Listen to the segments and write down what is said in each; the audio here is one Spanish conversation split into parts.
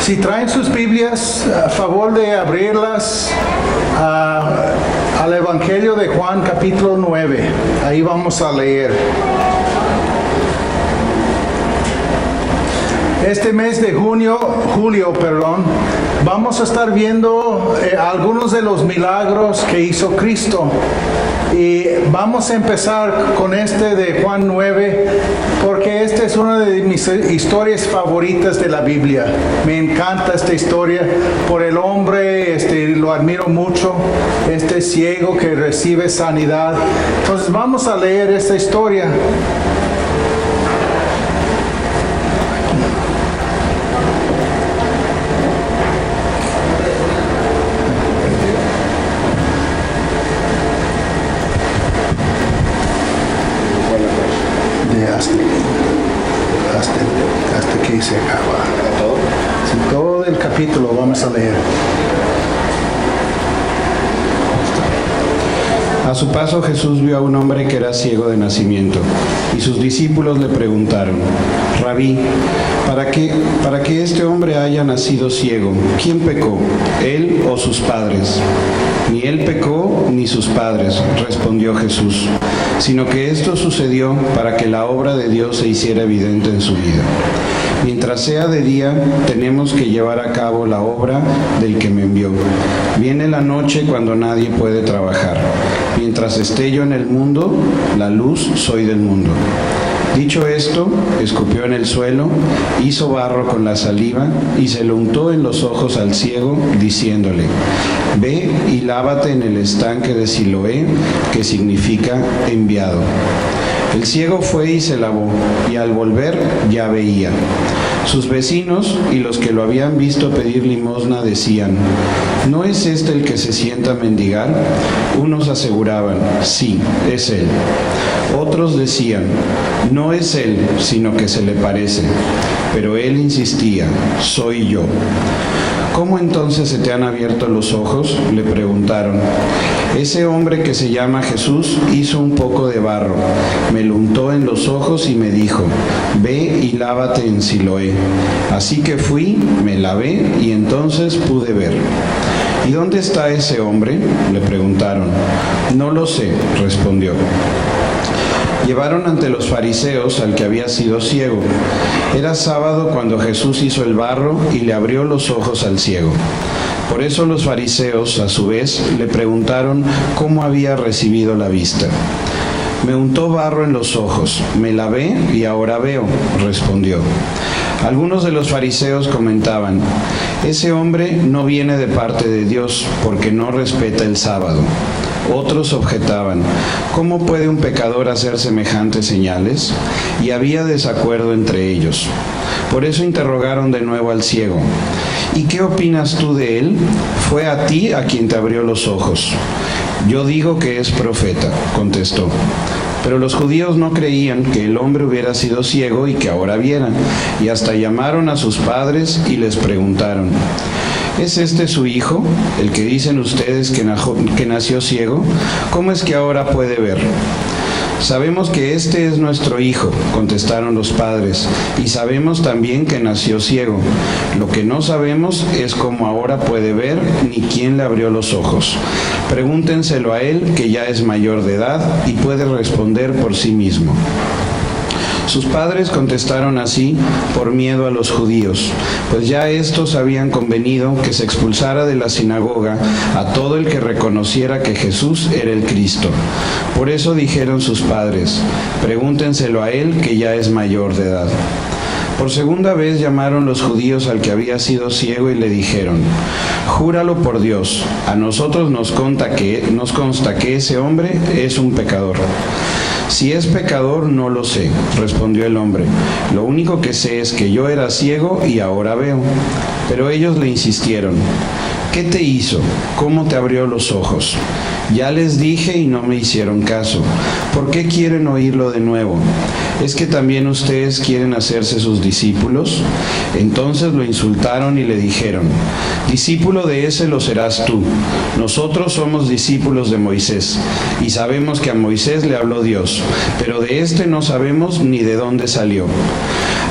Si traen sus Biblias, a favor de abrirlas al Evangelio de Juan capítulo 9. Ahí vamos a leer. Este mes de julio, vamos a estar viendo algunos de los milagros que hizo Cristo. Y vamos a empezar con este de Juan 9, porque esta es una de mis historias favoritas de la Biblia. Me encanta esta historia por el hombre, lo admiro mucho, este ciego que recibe sanidad. Entonces vamos a leer esta historia. Hasta que se acaba. Todo el capítulo vamos a leer. A su paso Jesús vio a un hombre que era ciego de nacimiento, y sus discípulos le preguntaron: Rabí, ¿para que este hombre haya nacido ciego? ¿Quién pecó, él o sus padres? Ni él pecó ni sus padres, respondió Jesús, sino que esto sucedió para que la obra de Dios se hiciera evidente en su vida. Mientras sea de día, tenemos que llevar a cabo la obra del que me envió. Viene la noche cuando nadie puede trabajar. Mientras esté yo en el mundo, la luz soy del mundo. Dicho esto, escupió en el suelo, hizo barro con la saliva y se lo untó en los ojos al ciego, diciéndole: Ve y lávate en el estanque de Siloé, que significa enviado. El ciego fue y se lavó, y al volver ya veía. Sus vecinos y los que lo habían visto pedir limosna decían: ¿No es este el que se sienta a mendigar? Unos aseguraban: sí, es él. Otros decían: no es él, sino que se le parece. Pero él insistía: soy yo. ¿Cómo entonces se te han abierto los ojos?, le preguntaron. Ese hombre que se llama Jesús hizo un poco de barro, me lo untó en los ojos y me dijo: ve y lávate en Siloé. Así que fui, me lavé y entonces pude ver. ¿Y dónde está ese hombre?, le preguntaron. No lo sé, respondió. Llevaron ante los fariseos al que había sido ciego. Era sábado cuando Jesús hizo el barro y le abrió los ojos al ciego. Por eso los fariseos, a su vez, le preguntaron cómo había recibido la vista. Me untó barro en los ojos, me lavé y ahora veo, respondió. Algunos de los fariseos comentaban: ese hombre no viene de parte de Dios porque no respeta el sábado. Otros objetaban: ¿cómo puede un pecador hacer semejantes señales? Y había desacuerdo entre ellos. Por eso interrogaron de nuevo al ciego: ¿y qué opinas tú de él? Fue a ti a quien te abrió los ojos. Yo digo que es profeta, contestó. Pero los judíos no creían que el hombre hubiera sido ciego y que ahora viera, y hasta llamaron a sus padres y les preguntaron: ¿es este su hijo, el que dicen ustedes que nació ciego? ¿Cómo es que ahora puede ver? Sabemos que este es nuestro hijo, contestaron los padres, y sabemos también que nació ciego. Lo que no sabemos es cómo ahora puede ver ni quién le abrió los ojos. Pregúntenselo a él, que ya es mayor de edad y puede responder por sí mismo. Sus padres contestaron así por miedo a los judíos, pues ya estos habían convenido que se expulsara de la sinagoga a todo el que reconociera que Jesús era el Cristo. Por eso dijeron sus padres: pregúntenselo a él, que ya es mayor de edad. Por segunda vez llamaron los judíos al que había sido ciego y le dijeron: júralo por Dios, a nosotros nos consta que ese hombre es un pecador. Si es pecador, no lo sé, respondió el hombre. Lo único que sé es que yo era ciego y ahora veo. Pero ellos le insistieron: ¿qué te hizo? ¿Cómo te abrió los ojos? Ya les dije y no me hicieron caso. ¿Por qué quieren oírlo de nuevo? ¿Es que también ustedes quieren hacerse sus discípulos? Entonces lo insultaron y le dijeron: discípulo de ese lo serás tú. Nosotros somos discípulos de Moisés, y sabemos que a Moisés le habló Dios, pero de este no sabemos ni de dónde salió.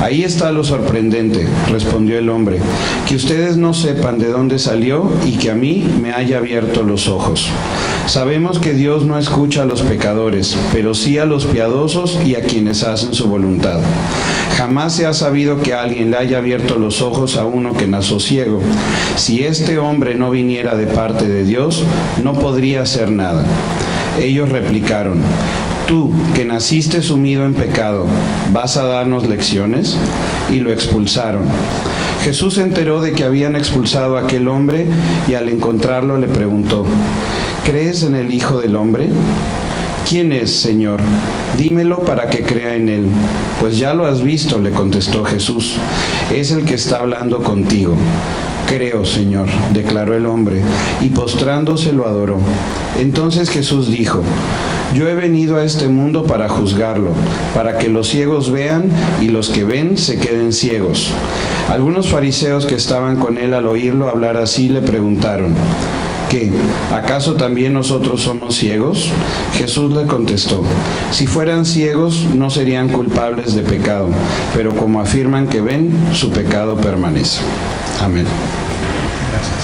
Ahí está lo sorprendente, respondió el hombre, que ustedes no sepan de dónde salió y que a mí me haya abierto los ojos. Sabemos que Dios no escucha a los pecadores, pero sí a los piadosos y a quienes hacen su voluntad. Jamás se ha sabido que alguien le haya abierto los ojos a uno que nació ciego. Si este hombre no viniera de parte de Dios, no podría hacer nada. Ellos replicaron: tú, que naciste sumido en pecado, ¿vas a darnos lecciones? Y lo expulsaron. Jesús se enteró de que habían expulsado a aquel hombre y al encontrarlo le preguntó: ¿crees en el Hijo del Hombre? ¿Quién es, Señor? Dímelo para que crea en él. Pues ya lo has visto, le contestó Jesús. Es el que está hablando contigo. Creo, Señor, declaró el hombre, y postrándose lo adoró. Entonces Jesús dijo: yo he venido a este mundo para juzgarlo, para que los ciegos vean y los que ven se queden ciegos. Algunos fariseos que estaban con él al oírlo hablar así le preguntaron: ¿qué? ¿Acaso también nosotros somos ciegos? Jesús le contestó: si fueran ciegos no serían culpables de pecado, pero como afirman que ven, su pecado permanece. Amén. Gracias.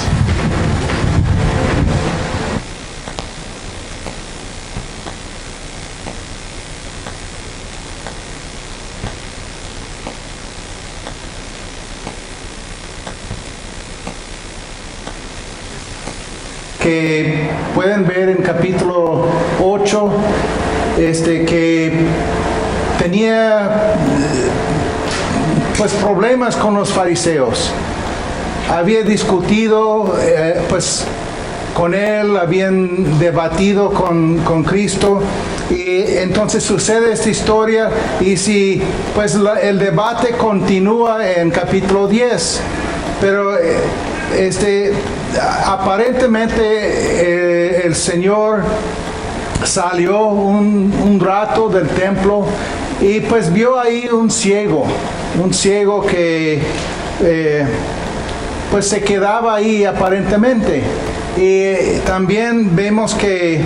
Que pueden ver en capítulo 8, que tenía pues problemas con los fariseos. Había discutido pues con él, habían debatido con Cristo, y entonces sucede esta historia, y si pues el debate continúa en capítulo 10, pero aparentemente el Señor salió un rato del templo y pues vio ahí un ciego que pues se quedaba ahí aparentemente, y también vemos que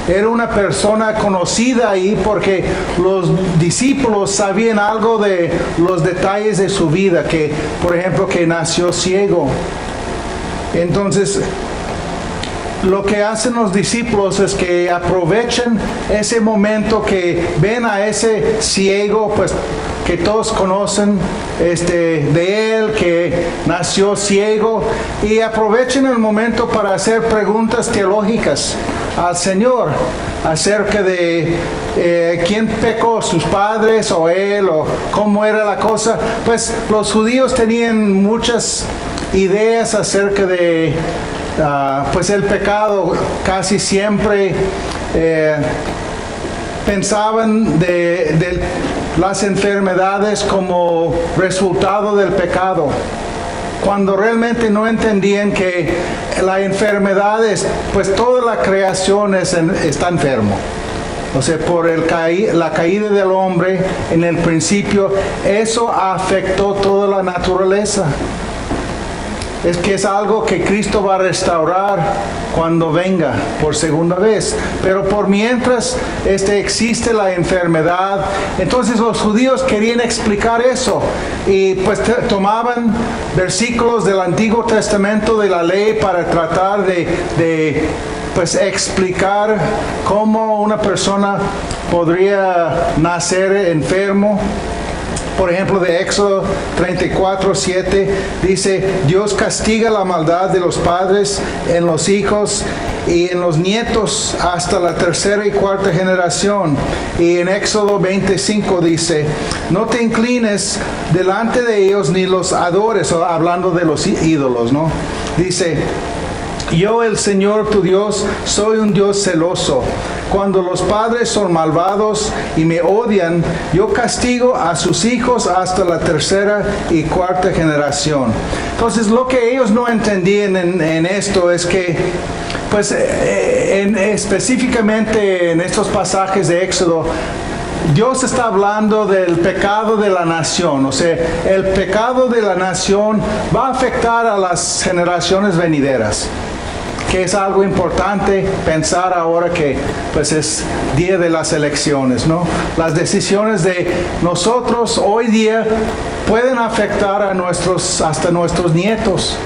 era una persona conocida ahí porque los discípulos sabían algo de los detalles de su vida, que por ejemplo que nació ciego. Entonces, lo que hacen los discípulos es que aprovechan ese momento que ven a ese ciego, pues que todos conocen de él, que nació ciego, y aprovechan el momento para hacer preguntas teológicas al Señor acerca de quién pecó, sus padres o él, o cómo era la cosa. Pues los judíos tenían muchas ideas acerca de pues el pecado. Casi siempre pensaban de las enfermedades como resultado del pecado, cuando realmente no entendían que la enfermedad es, pues toda la creación está enfermo. O sea, por la caída del hombre en el principio, eso afectó toda la naturaleza. Es que es algo que Cristo va a restaurar cuando venga por segunda vez. Pero por mientras existe la enfermedad, entonces los judíos querían explicar eso. Y pues tomaban versículos del Antiguo Testamento de la ley para tratar de pues explicar cómo una persona podría nacer enfermo. Por ejemplo, de Éxodo 34:7 dice: Dios castiga la maldad de los padres en los hijos y en los nietos hasta la tercera y cuarta generación. Y en Éxodo 25 dice: no te inclines delante de ellos ni los adores, hablando de los ídolos, ¿no? Dice: yo, el Señor tu Dios, soy un Dios celoso. Cuando los padres son malvados y me odian, yo castigo a sus hijos hasta la tercera y cuarta generación. Entonces, lo que ellos no entendían en esto es que, pues, específicamente en estos pasajes de Éxodo, Dios está hablando del pecado de la nación. O sea, el pecado de la nación va a afectar a las generaciones venideras. que es algo importante pensar ahora que pues es día de las elecciones, ¿no? Las decisiones de nosotros hoy día pueden afectar a hasta nuestros nietos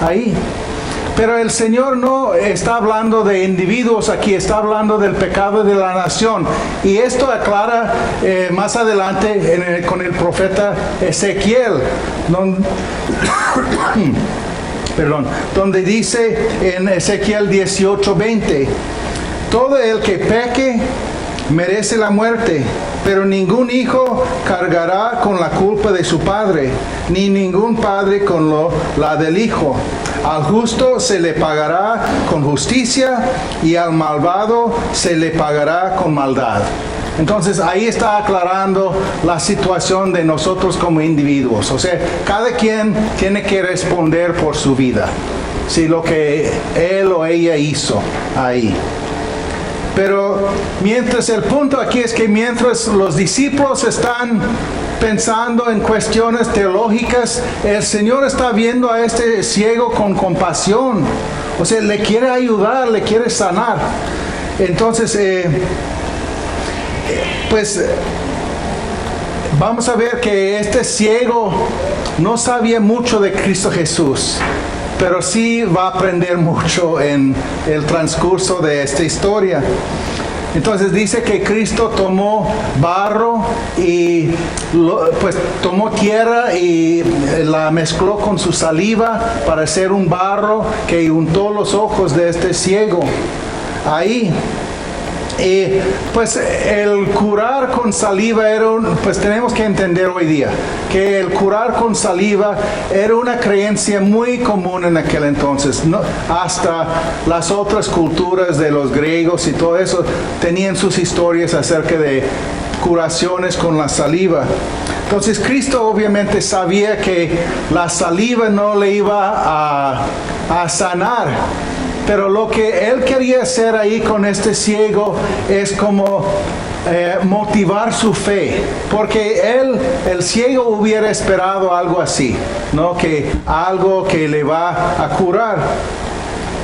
ahí. Pero el Señor no está hablando de individuos aquí, está hablando del pecado de la nación. Y esto aclara más adelante con el profeta Ezequiel, donde dice en Ezequiel 18:20, todo el que peque merece la muerte, pero ningún hijo cargará con la culpa de su padre, ni ningún padre con la del hijo. Al justo se le pagará con justicia y al malvado se le pagará con maldad. Entonces ahí está aclarando la situación de nosotros como individuos. O sea, cada quien tiene que responder por su vida, si lo que él o ella hizo ahí. Pero el punto aquí es que mientras los discípulos están pensando en cuestiones teológicas, el Señor está viendo a este ciego con compasión. O sea, le quiere ayudar, le quiere sanar. Entonces, vamos a ver que este ciego no sabía mucho de Cristo Jesús, pero sí va a aprender mucho en el transcurso de esta historia. Entonces dice que Cristo tomó barro y tomó tierra y la mezcló con su saliva para hacer un barro que untó los ojos de este ciego ahí. Y pues el curar con saliva tenemos que entender hoy día que el curar con saliva era una creencia muy común en aquel entonces, ¿no? Hasta las otras culturas de los griegos y todo eso tenían sus historias acerca de curaciones con la saliva. Entonces Cristo obviamente sabía que la saliva no le iba a sanar. Pero lo que él quería hacer ahí con este ciego es como motivar su fe, porque el ciego hubiera esperado algo así, ¿no? Que algo que le va a curar.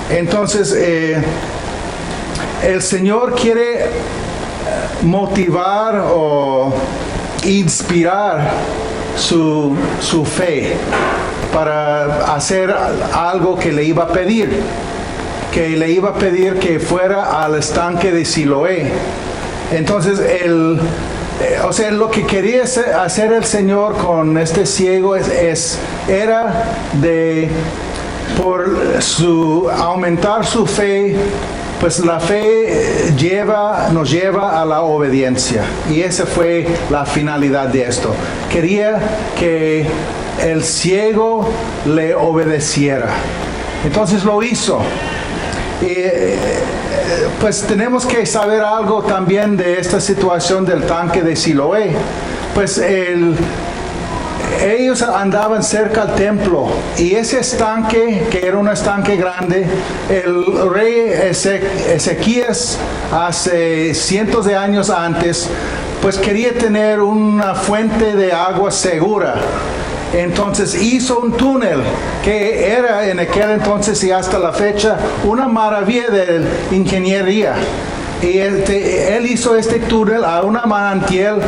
Entonces, el Señor quiere motivar o inspirar su fe para hacer algo que le iba a pedir. Que le iba a pedir que fuera al estanque de Siloé. Entonces, lo que quería hacer el Señor con este ciego era aumentar su fe. Pues la fe nos lleva a la obediencia. Y esa fue la finalidad de esto. Quería que el ciego le obedeciera. Entonces lo hizo. Pues tenemos que saber algo también de esta situación del tanque de Siloé. Pues ellos andaban cerca al templo y ese estanque, que era un estanque grande, el rey Ezequías hace cientos de años antes, pues quería tener una fuente de agua segura. Entonces hizo un túnel que era en aquel entonces y hasta la fecha una maravilla de ingeniería. Y él hizo este túnel a una manantial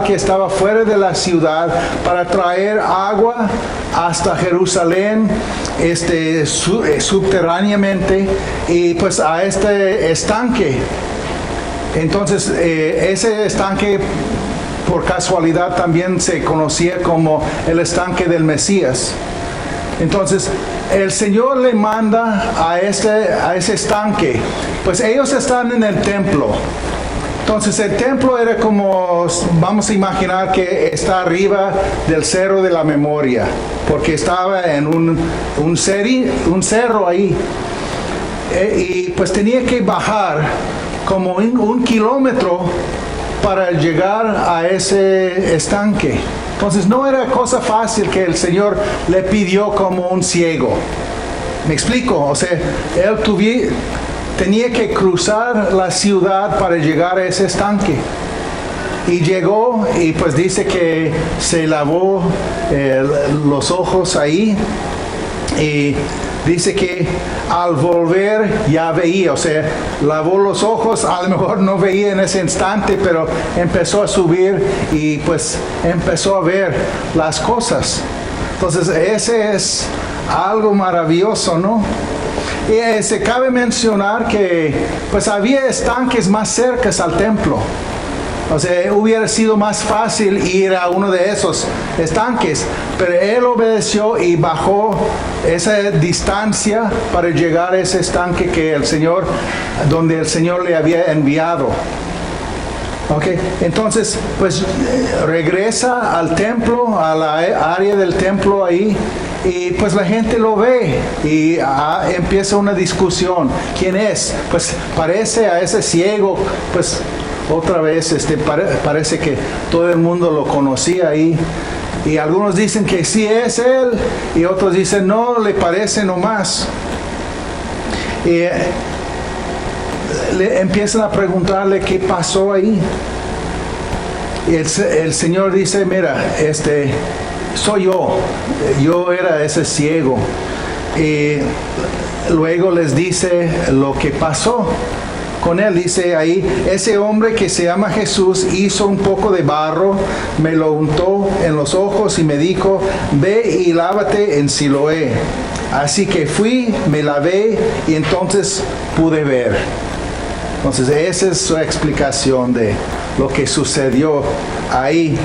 que estaba fuera de la ciudad para traer agua hasta Jerusalén subterráneamente y pues a este estanque. Entonces ese estanque por casualidad también se conocía como el estanque del Mesías. Entonces el Señor le manda a ese estanque. Pues ellos están en el templo. Entonces el templo era como, vamos a imaginar que está arriba del cerro de la memoria, porque estaba en un cerro ahí. Y pues tenía que bajar como un kilómetro para llegar a ese estanque. Entonces no era cosa fácil que el Señor le pidió como un ciego. ¿Me explico? O sea, él tenía que cruzar la ciudad para llegar a ese estanque. Y llegó y pues dice que se lavó los ojos ahí. Y dice que al volver ya veía, o sea, lavó los ojos, a lo mejor no veía en ese instante, pero empezó a subir y pues empezó a ver las cosas. Entonces ese es algo maravilloso, ¿no? Y se cabe mencionar que pues había estanques más cercas al templo. O sea, hubiera sido más fácil ir a uno de esos estanques, pero él obedeció y bajó esa distancia para llegar a ese estanque donde el Señor le había enviado. Okay. Entonces, pues regresa al templo, a la área del templo ahí, y pues la gente lo ve y empieza una discusión. ¿Quién es? Pues parece a ese ciego, pues otra vez parece que todo el mundo lo conocía ahí. Y algunos dicen que sí es él y otros dicen no, le parece nomás. Y le empiezan a preguntarle qué pasó ahí. Y el Señor dice, mira, soy yo era ese ciego. Y luego les dice lo que pasó con él. Dice ahí, ese hombre que se llama Jesús hizo un poco de barro, me lo untó en los ojos y me dijo, ve y lávate en Siloé. Así que fui, me lavé y entonces pude ver. Entonces esa es su explicación de lo que sucedió ahí.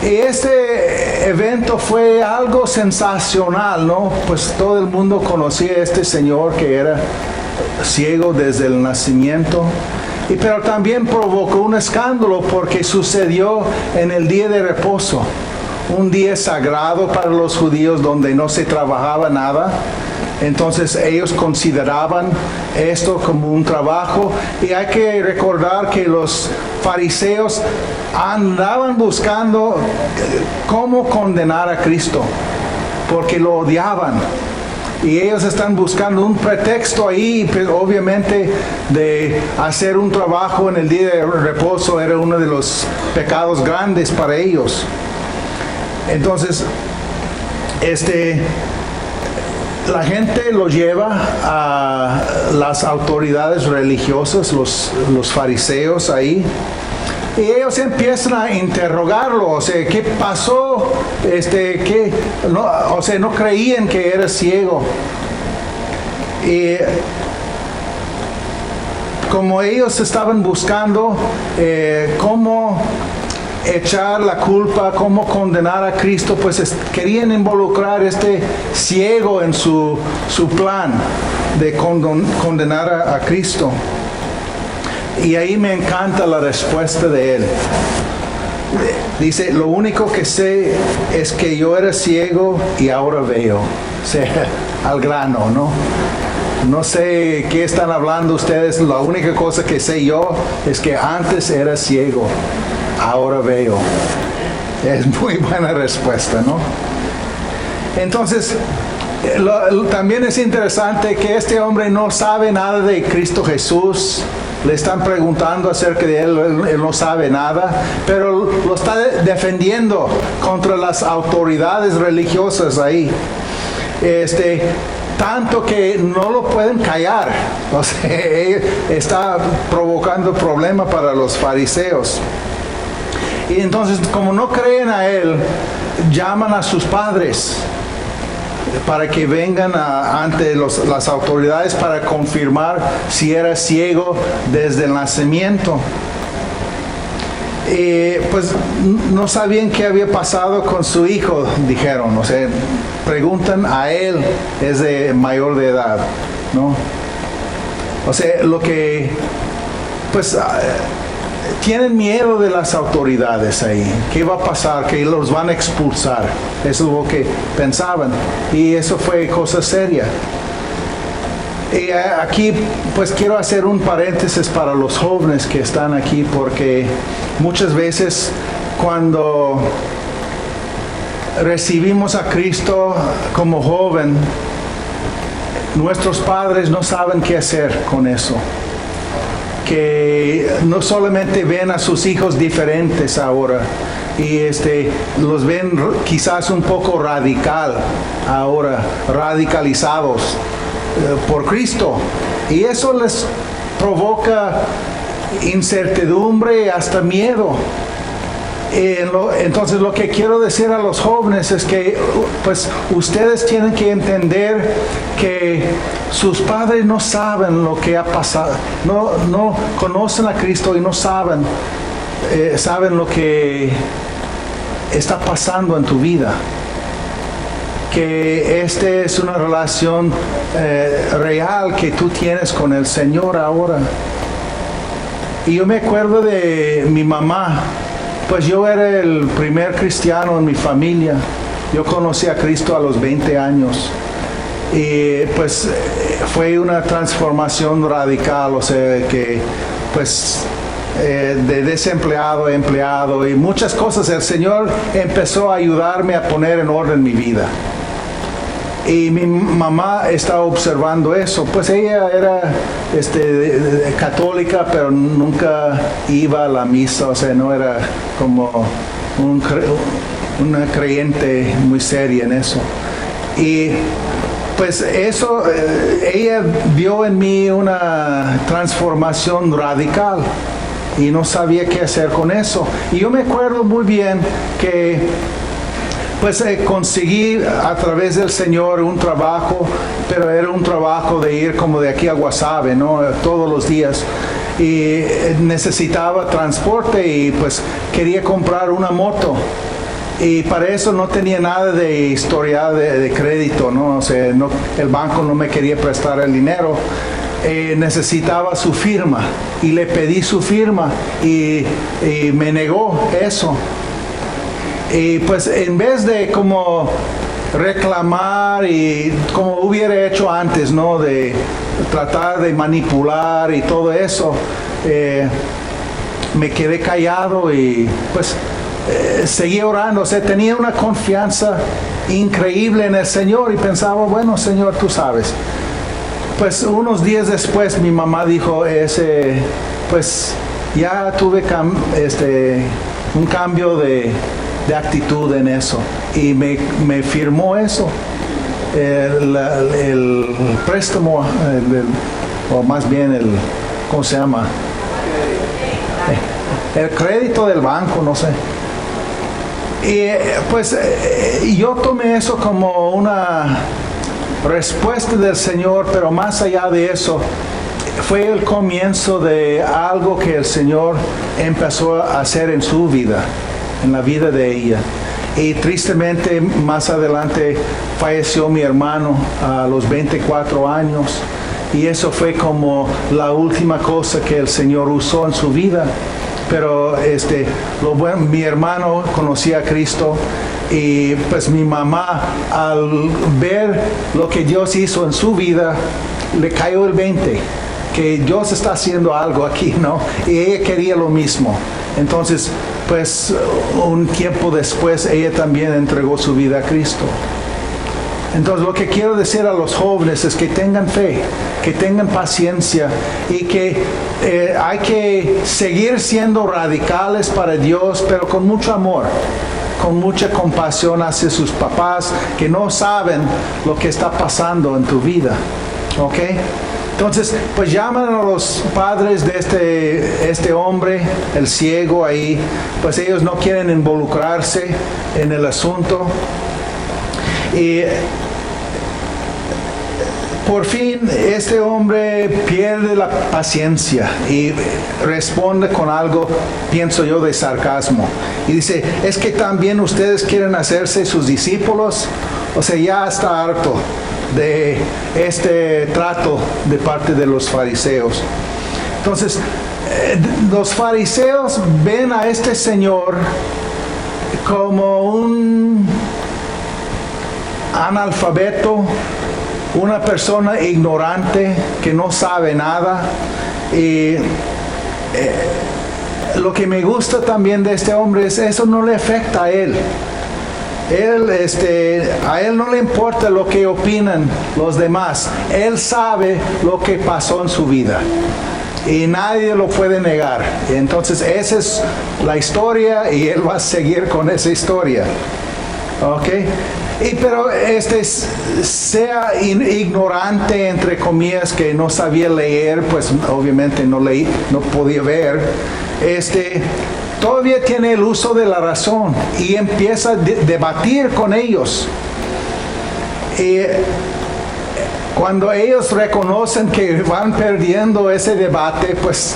Y este evento fue algo sensacional, ¿no? Pues todo el mundo conocía a este señor que era ciego desde el nacimiento. Pero también provocó un escándalo porque sucedió en el día de reposo. Un día sagrado para los judíos donde no se trabajaba nada. Entonces ellos consideraban esto como un trabajo, y hay que recordar que los fariseos andaban buscando cómo condenar a Cristo, porque lo odiaban. Y ellos están buscando un pretexto ahí, pero obviamente de hacer un trabajo en el día de reposo era uno de los pecados grandes para ellos. Entonces, la gente lo lleva a las autoridades religiosas, los fariseos ahí, y ellos empiezan a interrogarlo. O sea, ¿qué pasó? No creían que era ciego. Y como ellos estaban buscando cómo echar la culpa, cómo condenar a Cristo, pues querían involucrar a este ciego en su plan de condenar a Cristo. Y ahí me encanta la respuesta de él. Dice, lo único que sé es que yo era ciego y ahora veo. O sea, al grano, ¿no? No sé qué están hablando ustedes, la única cosa que sé yo es que antes era ciego, ahora veo. Es muy buena respuesta, ¿no? Entonces, también es interesante que este hombre no sabe nada de Cristo Jesús. Le están preguntando acerca de él no sabe nada, pero lo está defendiendo contra las autoridades religiosas ahí. Tanto que no lo pueden callar. O sea, está provocando problema para los fariseos. Y entonces, como no creen a él, llaman a sus padres para que vengan ante las autoridades para confirmar si era ciego desde el nacimiento. Pues no sabían qué había pasado con su hijo, dijeron. O sea, preguntan a él, es de mayor de edad, ¿no? O sea, tienen miedo de las autoridades ahí. ¿Qué va a pasar? Que los van a expulsar. Eso es lo que pensaban. Y eso fue cosa seria. Y aquí pues quiero hacer un paréntesis para los jóvenes que están aquí, porque muchas veces cuando recibimos a Cristo como joven, nuestros padres no saben qué hacer con eso. Que no solamente ven a sus hijos diferentes ahora, y los ven quizás un poco radical ahora, radicalizados por Cristo, y eso les provoca incertidumbre y hasta miedo. Entonces lo que quiero decir a los jóvenes es que pues ustedes tienen que entender que sus padres no saben lo que ha pasado, no conocen a Cristo y no saben lo que está pasando en tu vida, que es una relación real que tú tienes con el Señor ahora. Y yo me acuerdo de mi mamá. Pues yo era el primer cristiano en mi familia. Yo conocí a Cristo a los 20 años. Y pues fue una transformación radical, o sea que pues de desempleado a empleado y muchas cosas. El Señor empezó a ayudarme a poner en orden mi vida. Y mi mamá estaba observando eso. Pues ella era católica, pero nunca iba a la misa, o sea, no era como una creyente muy seria en eso. Y pues eso, ella vio en mí una transformación radical y no sabía qué hacer con eso. Y yo me acuerdo muy bien que pues conseguí a través del Señor un trabajo, pero era un trabajo de ir como de aquí a Guasave, ¿no? Todos los días. Y necesitaba transporte y pues quería comprar una moto. Y para eso no tenía nada de historial de crédito, ¿no? O sea, el banco no me quería prestar el dinero. Necesitaba su firma y le pedí su firma y me negó eso. Y pues en vez de como reclamar y como hubiera hecho antes, ¿no? De tratar de manipular y todo eso, me quedé callado y pues seguí orando. O sea, tenía una confianza increíble en el Señor y pensaba, bueno, Señor, tú sabes. Pues unos días después mi mamá dijo, pues ya tuve un cambio de actitud en eso y me firmó eso, el préstamo, o más bien ¿cómo se llama? El crédito del banco, no sé. Y pues yo tomé eso como una respuesta del Señor, pero más allá de eso fue el comienzo de algo que el Señor empezó a hacer en su vida, en la vida de ella. Y tristemente más adelante falleció mi hermano a los 24 años y eso fue como la última cosa que el Señor usó en su vida. Pero mi hermano conocía a Cristo y pues mi mamá, al ver lo que Dios hizo en su vida, le cayó el 20, que Dios está haciendo algo aquí, ¿no? Y ella quería lo mismo. Entonces, pues un tiempo después ella también entregó su vida a Cristo. Entonces lo que quiero decir a los jóvenes es que tengan fe, que tengan paciencia y que hay que seguir siendo radicales para Dios, pero con mucho amor, con mucha compasión hacia sus papás que no saben lo que está pasando en tu vida. ¿Ok? Entonces, pues llaman a los padres de este hombre, el ciego ahí, pues ellos no quieren involucrarse en el asunto. Y por fin este hombre pierde la paciencia y responde con algo, pienso yo, de sarcasmo. Y dice, ¿es que también ustedes quieren hacerse sus discípulos? O sea, ya está harto de este trato de parte de los fariseos. Entonces, los fariseos ven a este señor como un analfabeto, una persona ignorante que no sabe nada. Y lo que me gusta también de este hombre es eso no le afecta a él. A él no le importa lo que opinan los demás. Él sabe lo que pasó en su vida. y nadie lo puede negar. Entonces esa es la historia y él va a seguir con esa historia. ¿Ok? Pero sea ignorante, entre comillas, que no sabía leer, pues obviamente no podía ver, todavía tiene el uso de la razón y empieza a debatir con ellos. Y cuando ellos reconocen que van perdiendo ese debate, pues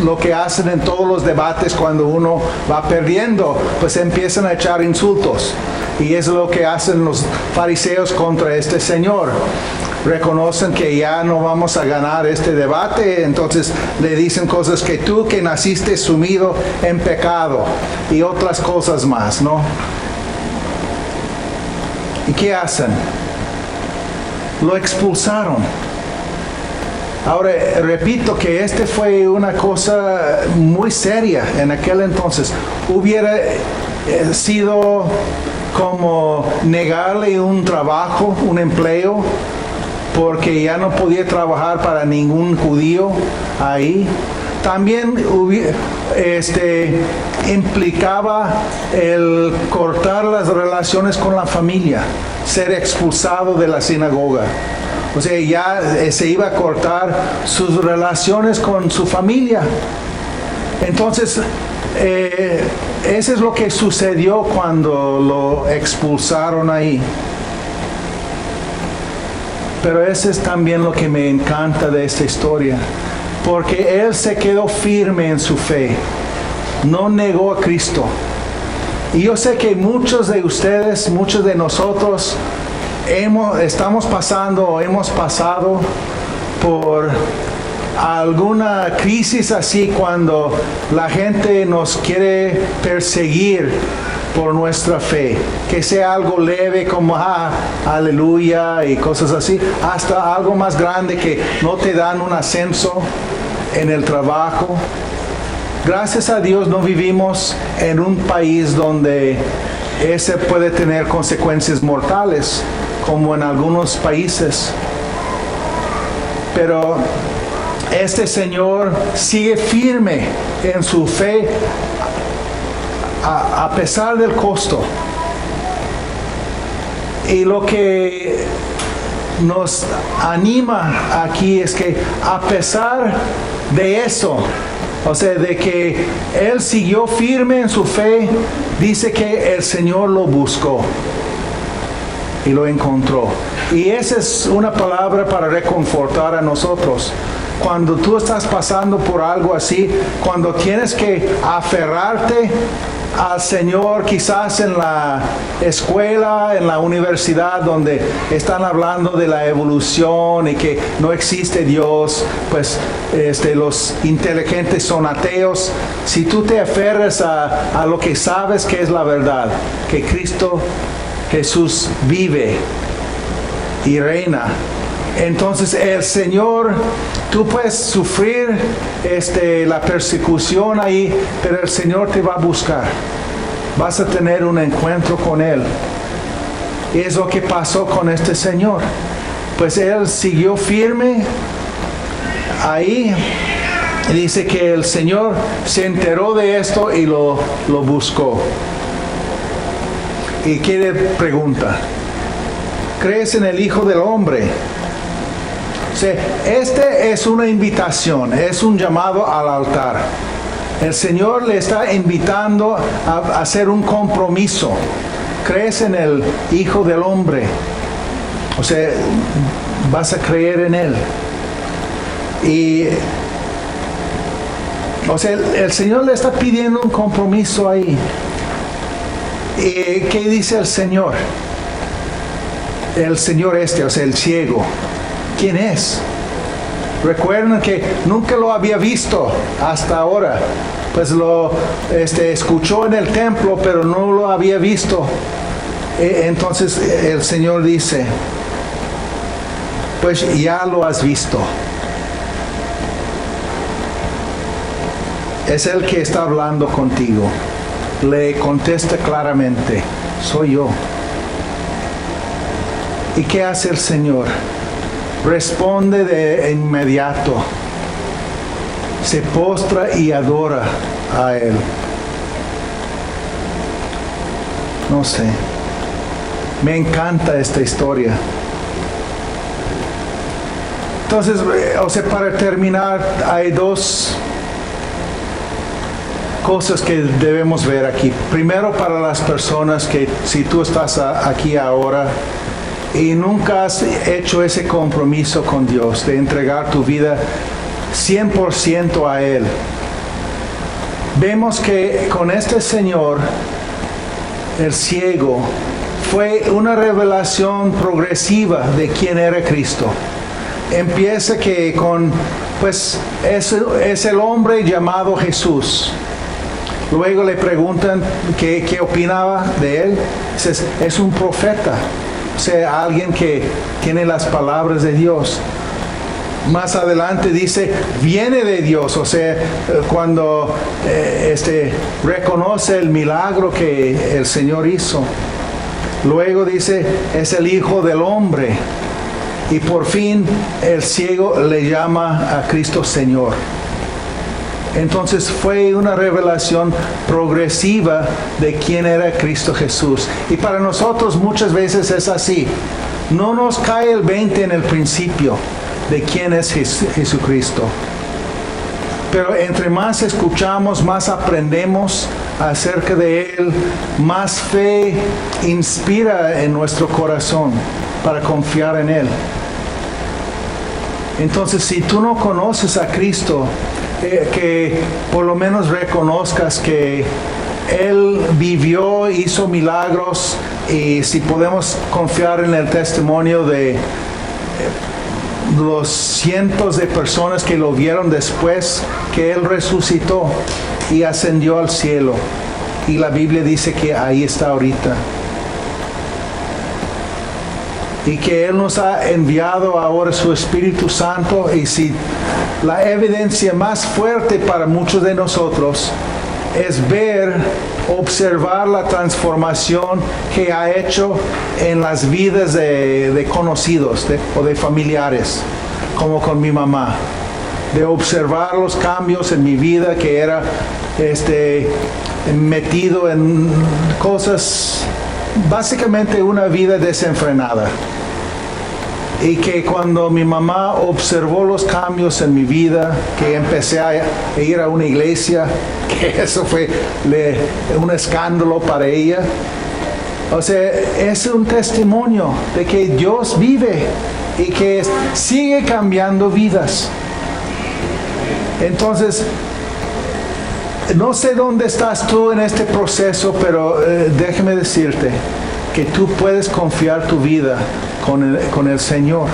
lo que hacen en todos los debates cuando uno va perdiendo, pues empiezan a echar insultos. Y eso es lo que hacen los fariseos contra este señor. Reconocen que ya no vamos a ganar este debate, entonces le dicen cosas que tú que naciste sumido en pecado y otras cosas más, ¿no? ¿Y qué hacen? Lo expulsaron. Ahora, repito que fue una cosa muy seria en aquel entonces. Hubiera sido como negarle un trabajo, un empleo, porque ya no podía trabajar para ningún judío ahí. También implicaba el cortar las relaciones con la familia, ser expulsado de la sinagoga. O sea, ya se iba a cortar sus relaciones con su familia. Entonces, eso es lo que sucedió cuando lo expulsaron ahí. Pero eso es también lo que me encanta de esta historia, porque él se quedó firme en su fe, no negó a Cristo. Y yo sé que muchos de ustedes, muchos de nosotros, hemos pasado por alguna crisis así, cuando la gente nos quiere perseguir por nuestra fe, que sea algo leve como aleluya y cosas así, hasta algo más grande que no te dan un ascenso en el trabajo. Gracias a Dios no vivimos en un país donde ese puede tener consecuencias mortales como en algunos países, pero este señor sigue firme en su fe a pesar del costo. Y lo que nos anima aquí es que a pesar de eso, o sea, de que él siguió firme en su fe, dice que el Señor lo buscó y lo encontró. Y esa es una palabra para reconfortar a nosotros. Cuando tú estás pasando por algo así, cuando tienes que aferrarte al Señor, quizás en la escuela, en la universidad, donde están hablando de la evolución y que no existe Dios, pues los inteligentes son ateos. Si tú te aferras a lo que sabes que es la verdad, que Cristo Jesús vive y reina, entonces el Señor, tú puedes sufrir la persecución ahí, pero el Señor te va a buscar. Vas a tener un encuentro con Él. Y es lo que pasó con este señor. Pues él siguió firme ahí. Y dice que el Señor se enteró de esto y lo buscó. ¿Y qué le pregunta? ¿Crees en el Hijo del Hombre? Es una invitación, es un llamado al altar. El Señor le está invitando a hacer un compromiso. ¿Crees en el Hijo del Hombre? O sea, vas a creer en Él. Y, o sea, el Señor le está pidiendo un compromiso ahí. ¿Y qué dice el Señor? El Señor o sea, el ciego. ¿Quién es? Recuerden que nunca lo había visto hasta ahora. Pues lo escuchó en el templo, pero no lo había visto. Entonces el Señor dice, pues ya lo has visto. Es el que está hablando contigo. Le contesta claramente, soy yo. ¿Y qué hace el Señor? Responde de inmediato. se postra y adora a Él. No sé, me encanta esta historia. Entonces, para terminar, hay dos cosas que debemos ver aquí. Primero, para las personas que si tú estás aquí ahora y nunca has hecho ese compromiso con Dios de entregar tu vida 100% a Él, vemos que con este Señor, el ciego, fue una revelación progresiva de quién era Cristo. Empieza que es el hombre llamado Jesús. Luego le preguntan qué opinaba de él. Dice, es un profeta, o sea, alguien que tiene las palabras de Dios. Más adelante dice, viene de Dios, o sea, cuando reconoce el milagro que el Señor hizo. Luego dice, es el Hijo del Hombre. Y por fin el ciego le llama a Cristo Señor. Entonces fue una revelación progresiva de quién era Cristo Jesús. Y para nosotros muchas veces es así. No nos cae el 20 en el principio de quién es Jesucristo. Pero entre más escuchamos, más aprendemos acerca de Él, más fe inspira en nuestro corazón para confiar en Él. Entonces, si tú no conoces a Cristo, que por lo menos reconozcas que Él vivió, hizo milagros, y si podemos confiar en el testimonio de los cientos de personas que lo vieron después que Él resucitó y ascendió al cielo. Y la Biblia dice que ahí está ahorita. Y que Él nos ha enviado ahora su Espíritu Santo. Y si la evidencia más fuerte para muchos de nosotros es observar la transformación que ha hecho en las vidas de conocidos o de familiares, como con mi mamá. De observar los cambios en mi vida, que era metido en cosas, básicamente una vida desenfrenada. Y que cuando mi mamá observó los cambios en mi vida, que empecé a ir a una iglesia, que eso fue un escándalo para ella. O sea, es un testimonio de que Dios vive y que sigue cambiando vidas. Entonces, no sé dónde estás tú en este proceso, pero déjame decirte que tú puedes confiar tu vida con el Señor.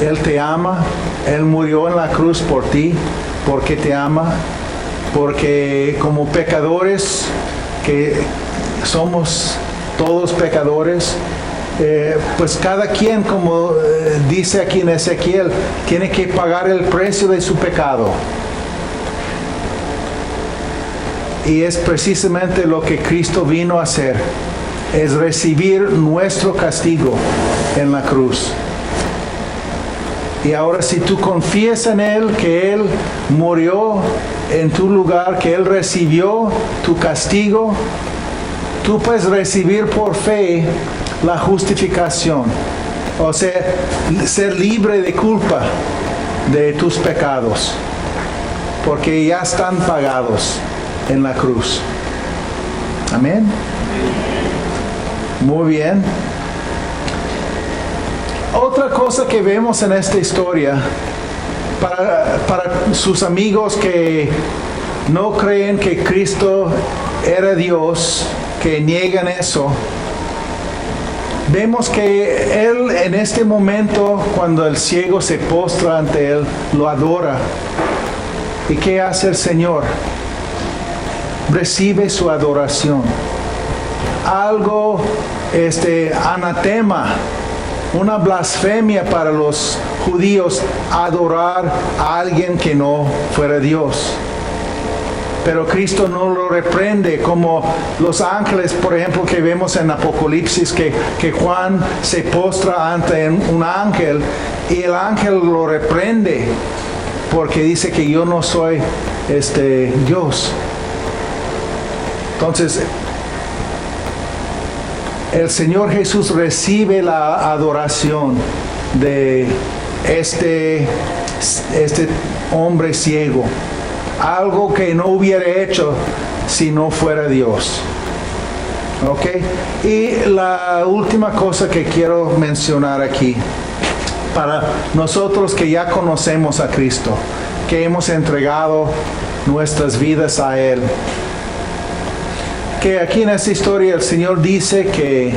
Él te ama, Él murió en la cruz por ti, porque te ama, porque como pecadores, que somos todos pecadores, pues cada quien, como dice aquí en Ezequiel, tiene que pagar el precio de su pecado. Y es precisamente lo que Cristo vino a hacer, es recibir nuestro castigo en la cruz. Y ahora si tú confías en Él, que Él murió en tu lugar, que Él recibió tu castigo, tú puedes recibir por fe la justificación. O sea, ser libre de culpa de tus pecados, porque ya están pagados en la cruz. Amén. Muy bien. Otra cosa que vemos en esta historia, para sus amigos que no creen que Cristo era Dios, que niegan eso, vemos que Él en este momento, cuando el ciego se postra ante Él, lo adora. ¿Y qué hace el Señor? Recibe su adoración. Algo, anatema, una blasfemia para los judíos, adorar a alguien que no fuera Dios. Pero Cristo no lo reprende, como los ángeles, por ejemplo, que vemos en Apocalipsis, que Juan se postra ante un ángel y el ángel lo reprende. porque dice que yo no soy Dios. Entonces, el Señor Jesús recibe la adoración de este hombre ciego, algo que no hubiera hecho si no fuera Dios. ¿Ok? Y la última cosa que quiero mencionar aquí, para nosotros que ya conocemos a Cristo, que hemos entregado nuestras vidas a Él, que aquí en esta historia el Señor dice que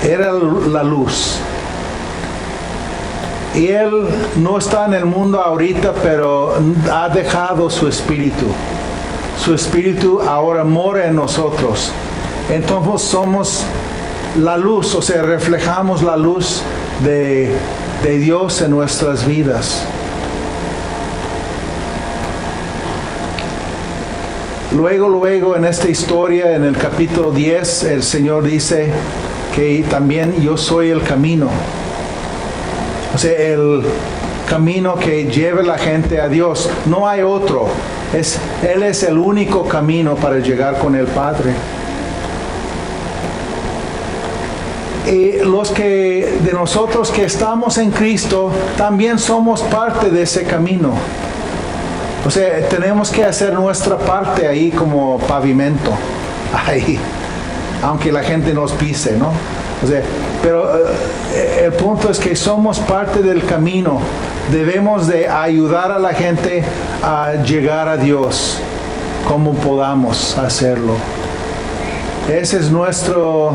era la luz. Y Él no está en el mundo ahorita, pero ha dejado su espíritu. Su espíritu ahora mora en nosotros. Entonces somos la luz, o sea, reflejamos la luz de Dios en nuestras vidas. Luego en esta historia, en el capítulo 10, el Señor dice que también yo soy el camino. O sea, el camino que lleva a la gente a Dios. No hay otro. Él es el único camino para llegar con el Padre. Y de nosotros que estamos en Cristo, también somos parte de ese camino. O sea, tenemos que hacer nuestra parte ahí como pavimento, ahí, aunque la gente nos pise, ¿no? O sea, pero el punto es que somos parte del camino. Debemos de ayudar a la gente a llegar a Dios como podamos hacerlo. Ese es nuestro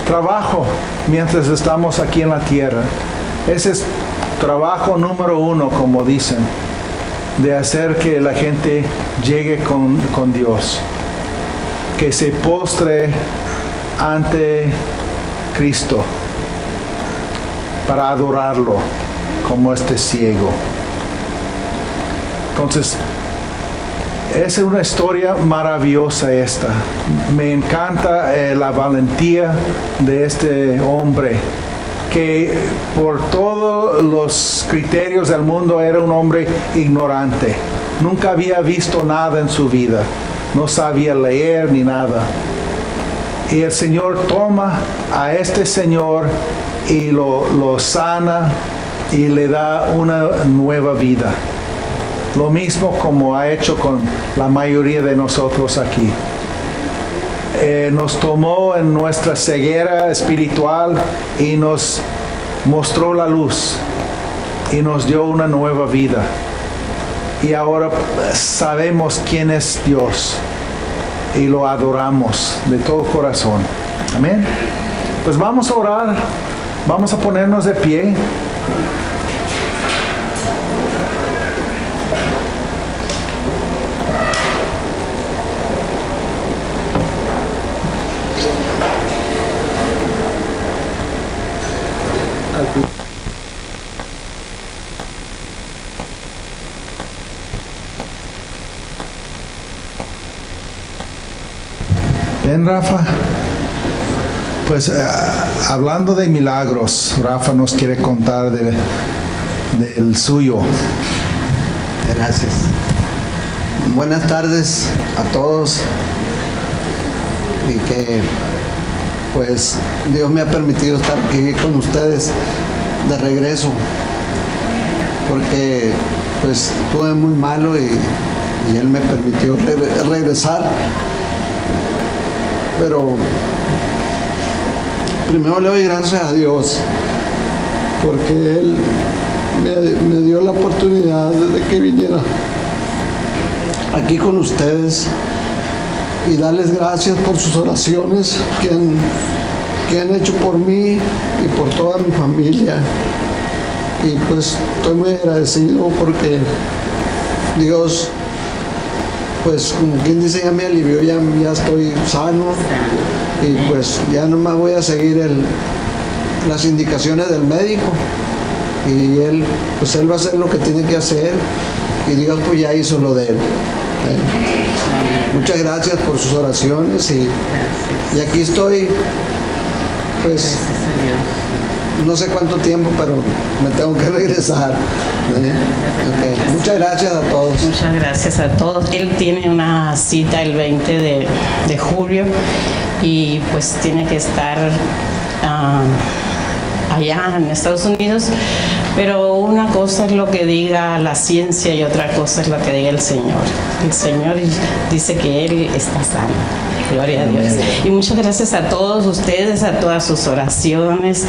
trabajo mientras estamos aquí en la tierra. Ese es trabajo número 1, como dicen, de hacer que la gente llegue con Dios, que se postre ante Cristo para adorarlo como este ciego. Entonces, es una historia maravillosa esta. Me encanta la valentía de este hombre, que por todos los criterios del mundo era un hombre ignorante. Nunca había visto nada en su vida. No sabía leer ni nada. Y el Señor toma a este señor y lo sana y le da una nueva vida. Lo mismo como ha hecho con la mayoría de nosotros aquí. Nos tomó en nuestra ceguera espiritual y nos mostró la luz y nos dio una nueva vida. Y ahora sabemos quién es Dios y lo adoramos de todo corazón. Amén. Pues vamos a orar, vamos a ponernos de pie. Ven, Rafa. Pues hablando de milagros, Rafa nos quiere contar del suyo. Gracias. Buenas tardes a todos. Y que pues Dios me ha permitido estar aquí con ustedes de regreso, porque pues estuve muy malo y Él me permitió regresar. Pero primero le doy gracias a Dios, porque Él me dio la oportunidad de que viniera aquí con ustedes y darles gracias por sus oraciones que han hecho por mí y por toda mi familia. Y pues estoy muy agradecido porque Dios, pues como quien dice, ya me alivió, ya estoy sano y pues ya nomás voy a seguir las indicaciones del médico y él va a hacer lo que tiene que hacer y Dios pues ya hizo lo de él. Muchas gracias por sus oraciones y aquí estoy pues no sé cuánto tiempo, pero me tengo que regresar. Okay. Muchas gracias a todos. Muchas gracias a todos. Él tiene una cita el 20 de julio y pues tiene que estar allá en Estados Unidos, pero una cosa es lo que diga la ciencia y otra cosa es lo que diga el Señor. El Señor dice que Él está sano. Gloria a Dios. Y muchas gracias a todos ustedes, a todas sus oraciones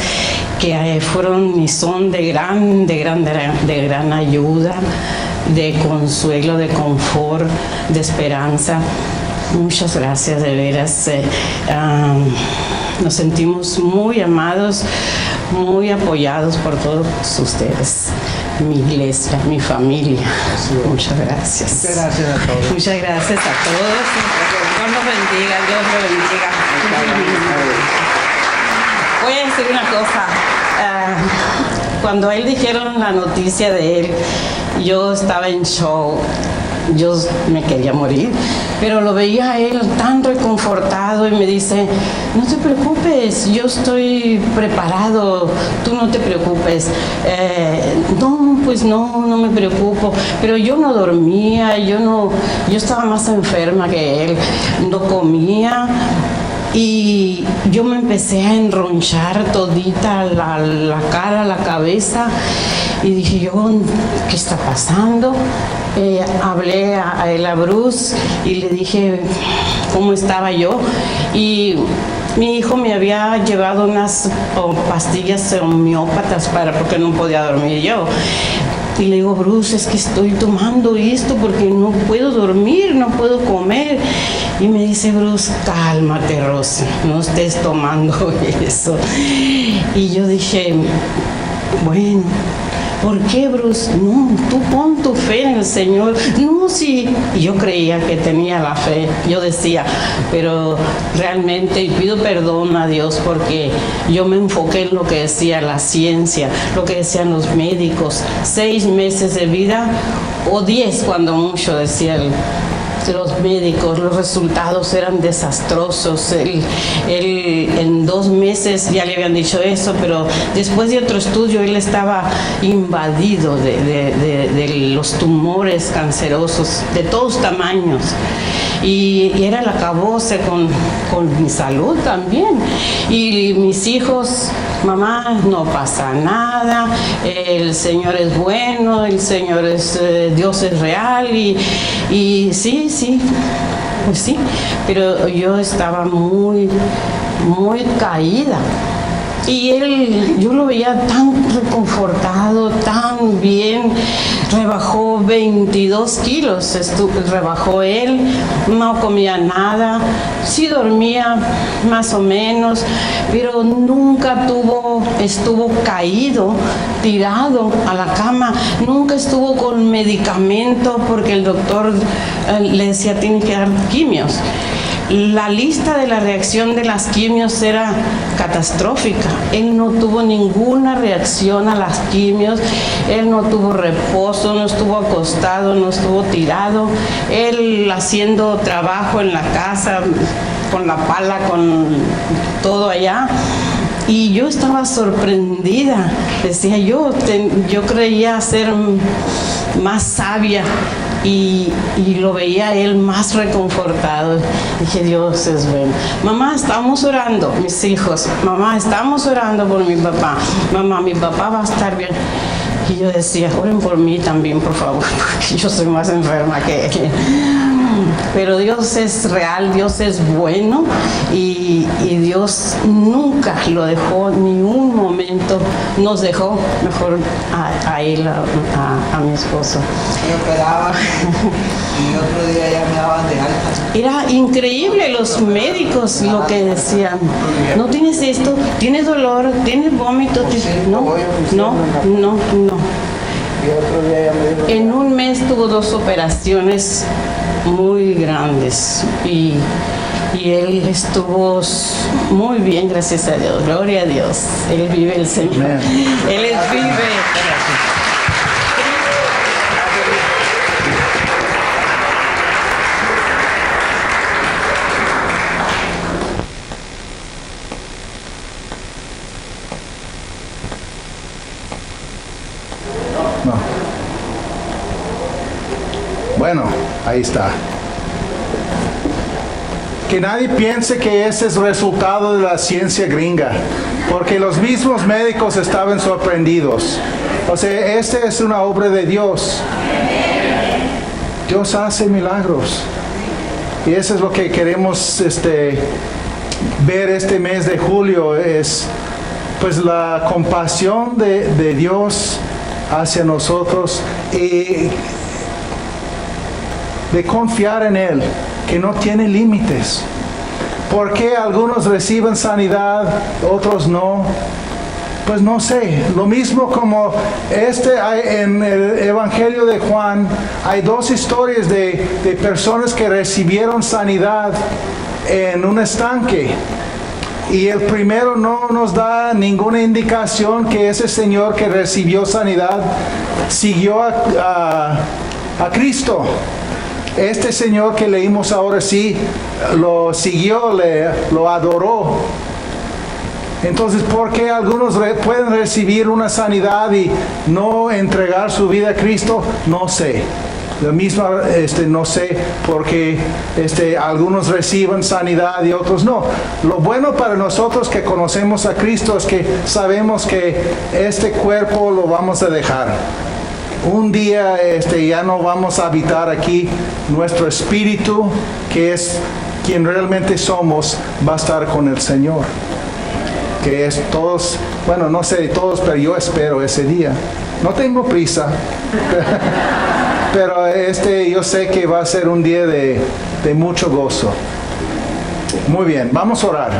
que fueron y son de gran ayuda, de consuelo, de confort, de esperanza. Muchas gracias, de veras. Nos sentimos muy amados, muy apoyados por todos ustedes, mi iglesia, mi familia. Muchas gracias. Muchas gracias a todos. Muchas gracias a todos. Dios los bendiga, Dios los bendiga. Voy a decir una cosa. Cuando a él dijeron la noticia de él, yo estaba en shock. Yo me quería morir, pero lo veía a él tan reconfortado y me dice, no te preocupes, yo estoy preparado, tú no te preocupes. No, pues no me preocupo, pero yo no dormía, yo estaba más enferma que él, no comía. Y yo me empecé a enronchar todita la cara, la cabeza, y dije yo, ¿qué está pasando? Hablé a Bruce y le dije cómo estaba yo, y mi hijo me había llevado unas pastillas homeópatas porque no podía dormir yo. Y le digo, Bruce, es que estoy tomando esto porque no puedo dormir, no puedo comer. Y me dice Bruce, cálmate, Rosa, no estés tomando eso. Y yo dije, bueno, ¿por qué, Bruce? No, tú pon tu fe en el Señor. No, sí. Y yo creía que tenía la fe. Yo decía, pero realmente, y pido perdón a Dios porque yo me enfoqué en lo que decía la ciencia, lo que decían los médicos. 6 meses de vida o 10 cuando mucho, decía los médicos. Los resultados eran desastrosos. Él en 2 meses ya le habían dicho eso, pero después de otro estudio él estaba invadido de los tumores cancerosos de todos tamaños. Y era el acabose con mi salud también. Y mis hijos, mamá, no pasa nada, el Señor es bueno, el Señor es, Dios es real, y sí, pues sí, pero yo estaba muy caída. Y yo lo veía tan reconfortado, tan bien, rebajó 22 kilos, rebajó él, no comía nada, sí dormía más o menos, pero nunca estuvo caído, tirado a la cama, nunca estuvo con medicamento porque el doctor le decía tiene que dar quimios. La lista de la reacción de las quimios era catastrófica. Él no tuvo ninguna reacción a las quimios, él no tuvo reposo, no estuvo acostado, no estuvo tirado. Él haciendo trabajo en la casa, con la pala, con todo allá. Y yo estaba sorprendida. Decía, yo creía ser más sabia. Y lo veía él más reconfortado. Dije, Dios es bueno. Mamá, estamos orando, mis hijos. Mamá, estamos orando por mi papá. Mamá, mi papá va a estar bien. Y yo decía, oren por mí también, por favor, porque yo soy más enferma que él. Pero Dios es real, Dios es bueno, y Dios nunca lo dejó, ni un momento nos dejó, mejor a él, a mi esposo. Me operaban y otro día ya me daban de alta. Era increíble los médicos lo que decían. No tienes esto, tienes dolor, tienes vómito, no. Y otro día ya me dijo, En un mes tuvo 2 operaciones muy grandes y él estuvo muy bien, gracias a Dios. Gloria a Dios. Él vive el Señor. Amén. Él vive. Bueno, ahí está. Que nadie piense que ese es resultado de la ciencia gringa, porque los mismos médicos estaban sorprendidos. O sea, esta es una obra de Dios. Dios hace milagros. Y eso es lo que queremos ver este mes de julio, es pues la compasión de Dios hacia nosotros y de confiar en Él, que no tiene límites. ¿Por qué algunos reciben sanidad, otros no? Pues no sé. Lo mismo como en el Evangelio de Juan, hay dos historias de personas que recibieron sanidad en un estanque. Y el primero no nos da ninguna indicación que ese señor que recibió sanidad siguió a Cristo. Este señor que leímos ahora sí lo siguió, lo adoró. Entonces, ¿por qué algunos pueden recibir una sanidad y no entregar su vida a Cristo? No sé. La misma, no sé por qué algunos reciben sanidad y otros no. Lo bueno para nosotros que conocemos a Cristo es que sabemos que este cuerpo lo vamos a dejar. Un día ya no vamos a habitar aquí. Nuestro espíritu, que es quien realmente somos, va a estar con el Señor. Que es todos, bueno, no sé de todos, pero yo espero ese día. No tengo prisa. Pero yo sé que va a ser un día de mucho gozo. Muy bien, vamos a orar.